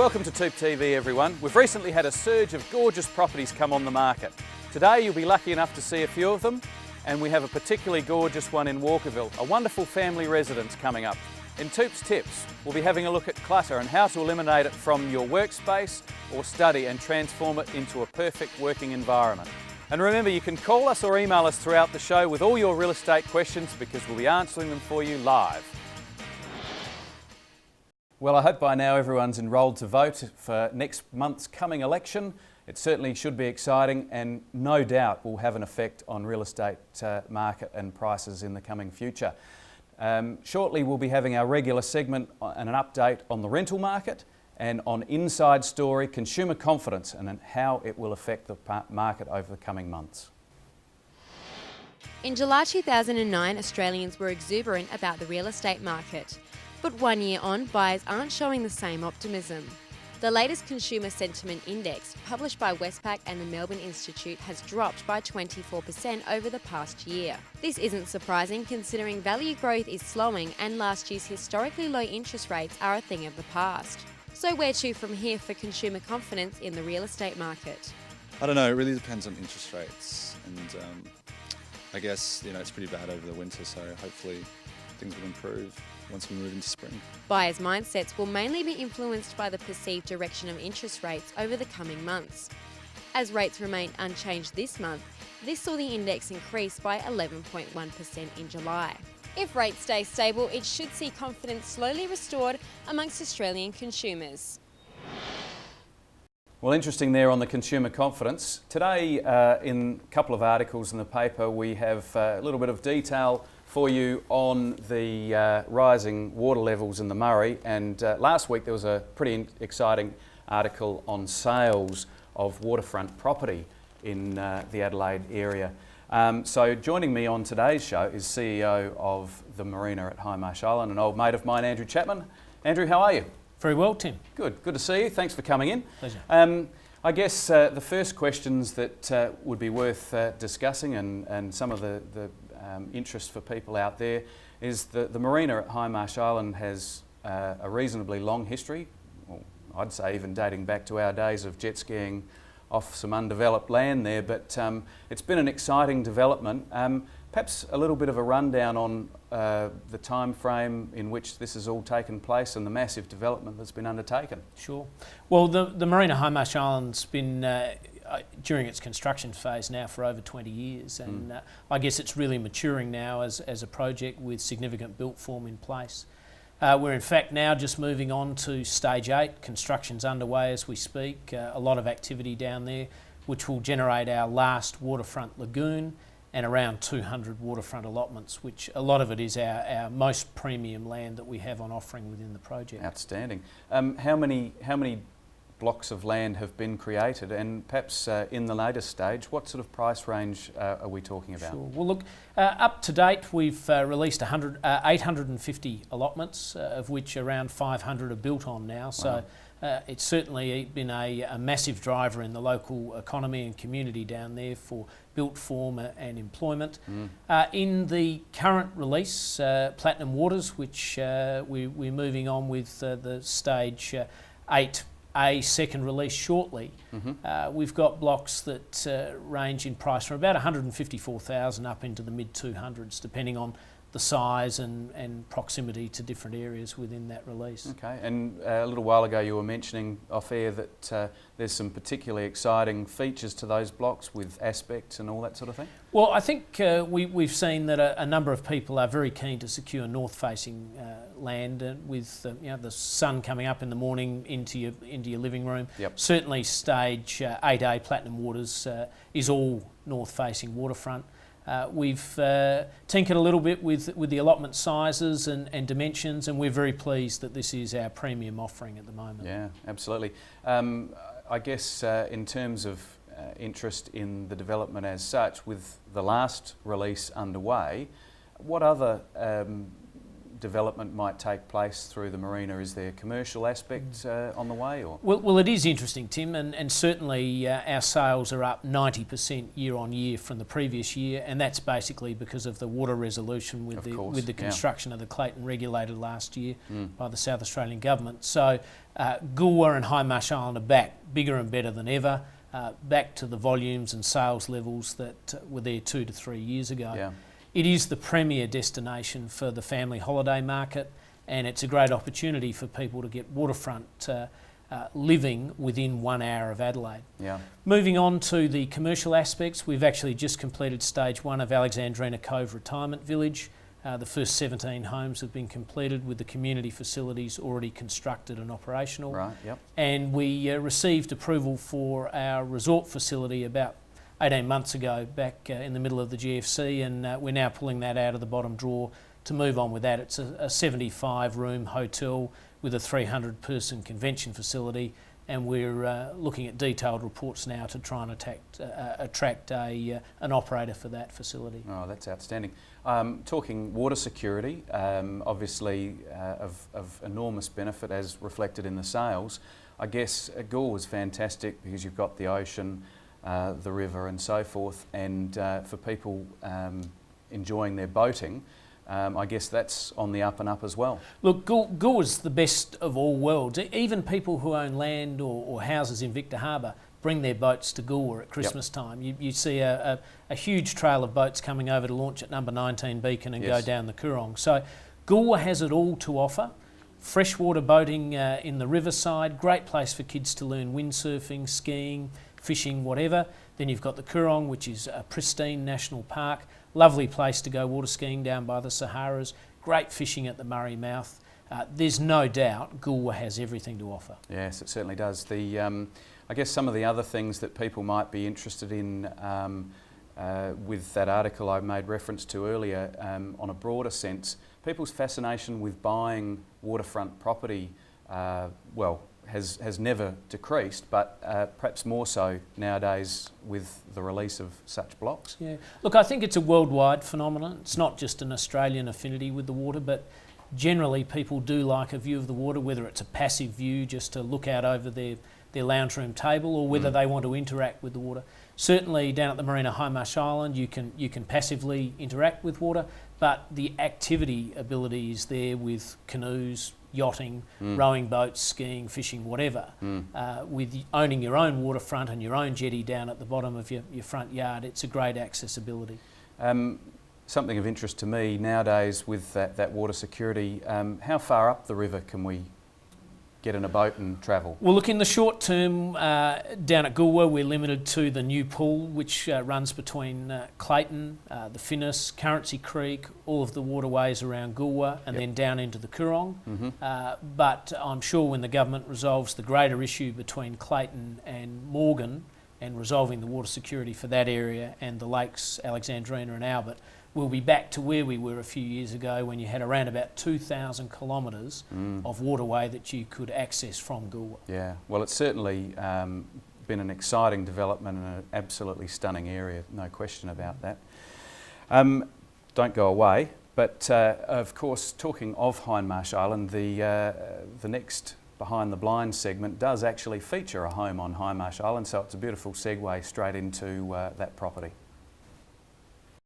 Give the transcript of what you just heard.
Welcome to TOOP TV everyone. We've recently had a surge of gorgeous properties come on the market. Today you'll be lucky enough to see a few of them, and we have a particularly gorgeous one in Walkerville, a wonderful family residence coming up. In TOOP's Tips, we'll be having a look at clutter and how to eliminate it from your workspace or study and transform it into a perfect working environment. And remember, you can call us or email us throughout the show with all your real estate questions because we'll be answering them for you live. Well, I hope by now everyone's enrolled to vote for next month's coming election. It certainly should be exciting and no doubt will have an effect on real estate market and prices in the coming future. Shortly we'll be having our regular segment and an update on the rental market and on Inside Story, consumer confidence and how it will affect the market over the coming months. In July 2009, Australians were exuberant about the real estate market. But 1 year on, buyers aren't showing the same optimism. The latest Consumer Sentiment Index, published by Westpac and the Melbourne Institute, has dropped by 24% over the past year. This isn't surprising considering value growth is slowing and last year's historically low interest rates are a thing of the past. So where to from here for consumer confidence in the real estate market? I don't know, it really depends on interest rates, and I guess it's pretty bad over the winter, so hopefully things will improve once we move into spring. Buyers' mindsets will mainly be influenced by the perceived direction of interest rates over the coming months. As rates remain unchanged this month, this saw the index increase by 11.1% in July. If rates stay stable, it should see confidence slowly restored amongst Australian consumers. Well, interesting there on the consumer confidence. Today, in a couple of articles in the paper, we have a little bit of detail for you on the rising water levels in the Murray, and last week there was a pretty exciting article on sales of waterfront property in the Adelaide area. So joining me on today's show is CEO of the Marina at Hindmarsh Island, an old mate of mine, Andrew Chapman. Andrew, how are you? Very well, Tim. Good to see you. Thanks for coming in. Pleasure. I guess the first questions that would be worth discussing and some of the interest for people out there is that the Marina at Hindmarsh Island has a reasonably long history, well, I'd say even dating back to our days of jet skiing off some undeveloped land there, but it's been an exciting development. Perhaps a little bit of a rundown on the time frame in which this has all taken place and the massive development that's been undertaken. Sure. Well, the Marina Hindmarsh Island's been during its construction phase now for over 20 years, and I guess it's really maturing now as a project with significant built form in place. We're in fact now just moving on to stage 8. Construction's underway as we speak. A lot of activity down there, which will generate our last waterfront lagoon and around 200 waterfront allotments, which a lot of it is our most premium land that we have on offering within the project. Outstanding. How many blocks of land have been created, and perhaps in the latest stage, what sort of price range are we talking about? Sure. Well, look, up to date we've released 850 allotments, of which around 500 are built on now. So it's certainly been a massive driver in the local economy and community down there for built form and employment. In the current release, Platinum Waters, which we're moving on with the stage 8A second release shortly. We've got blocks that range in price from about 154,000 up into the mid 200s, depending on the size and proximity to different areas within that release. Okay, and a little while ago you were mentioning off air that there's some particularly exciting features to those blocks with aspects and all that sort of thing? Well, I think we've seen that a number of people are very keen to secure north-facing land with the sun coming up in the morning into your living room. Yep. Certainly stage 8A Platinum Waters is all north-facing waterfront. We've tinkered a little bit with the allotment sizes and dimensions, and we're very pleased that this is our premium offering at the moment. Yeah, absolutely. I guess in terms of interest in the development as such, with the last release underway, what other development might take place through the marina? Is there a commercial aspect on the way? Or? Well, it is interesting, Tim, and certainly our sales are up 90% year on year from the previous year, and that's basically because of the water resolution with the construction of the Clayton regulator last year by the South Australian Government. So Goolwa and Hindmarsh Island are back, bigger and better than ever, back to the volumes and sales levels that were there 2 to 3 years ago. Yeah. It is the premier destination for the family holiday market, and it's a great opportunity for people to get waterfront living within 1 hour of Adelaide. Yeah. Moving on to the commercial aspects, we've actually just completed stage 1 of Alexandrina Cove Retirement Village. The first 17 homes have been completed with the community facilities already constructed and operational. Right, yep. And we received approval for our resort facility about 18 months ago, back in the middle of the GFC, and we're now pulling that out of the bottom drawer to move on with that. It's a 75-room hotel with a 300-person convention facility, and we're looking at detailed reports now to try and attract an operator for that facility. Oh, that's outstanding. Talking water security, obviously of enormous benefit as reflected in the sales. I guess Goolwa was fantastic because you've got the ocean, the river and so forth, and for people enjoying their boating, I guess that's on the up and up as well. Look, Goolwa's the best of all worlds. Even people who own land or houses in Victor Harbour bring their boats to Goolwa at Christmas time. You see a huge trail of boats coming over to launch at number 19 Beacon and go down the Coorong. So Goolwa has it all to offer. Freshwater boating in the riverside, great place for kids to learn windsurfing, skiing, fishing, whatever. Then you've got the Coorong, which is a pristine national park. Lovely place to go water skiing down by the Saharas. Great fishing at the Murray Mouth. There's no doubt Goolwa has everything to offer. Yes, it certainly does. I guess some of the other things that people might be interested in with that article I made reference to earlier, on a broader sense, people's fascination with buying waterfront property, has never decreased, but perhaps more so nowadays with the release of such blocks. Yeah, look, I think it's a worldwide phenomenon. It's not just an Australian affinity with the water, but generally people do like a view of the water, whether it's a passive view just to look out over their lounge room table, or whether they want to interact with the water. Certainly down at the marina Hindmarsh Island you can passively interact with water, but the activity ability is there with canoes, yachting, rowing boats, skiing, fishing, whatever. With owning your own waterfront and your own jetty down at the bottom of your front yard, it's a great accessibility. Something of interest to me nowadays with that water security, how far up the river can we get in a boat and travel? Well, look, in the short term, down at Goolwa, we're limited to the new pool, which runs between Clayton, the Finnis, Currency Creek, all of the waterways around Goolwa, and then down into the Coorong. But I'm sure when the government resolves the greater issue between Clayton and Morgan, and resolving the water security for that area and the lakes, Alexandrina and Albert, we'll be back to where we were a few years ago when you had around about 2,000 kilometres of waterway that you could access from Goolwa. Yeah, well, it's certainly been an exciting development and an absolutely stunning area, no question about that. Don't go away, but of course, talking of Hindmarsh Island, the next Behind the Blind segment does actually feature a home on Hindmarsh Island, so it's a beautiful segue straight into that property.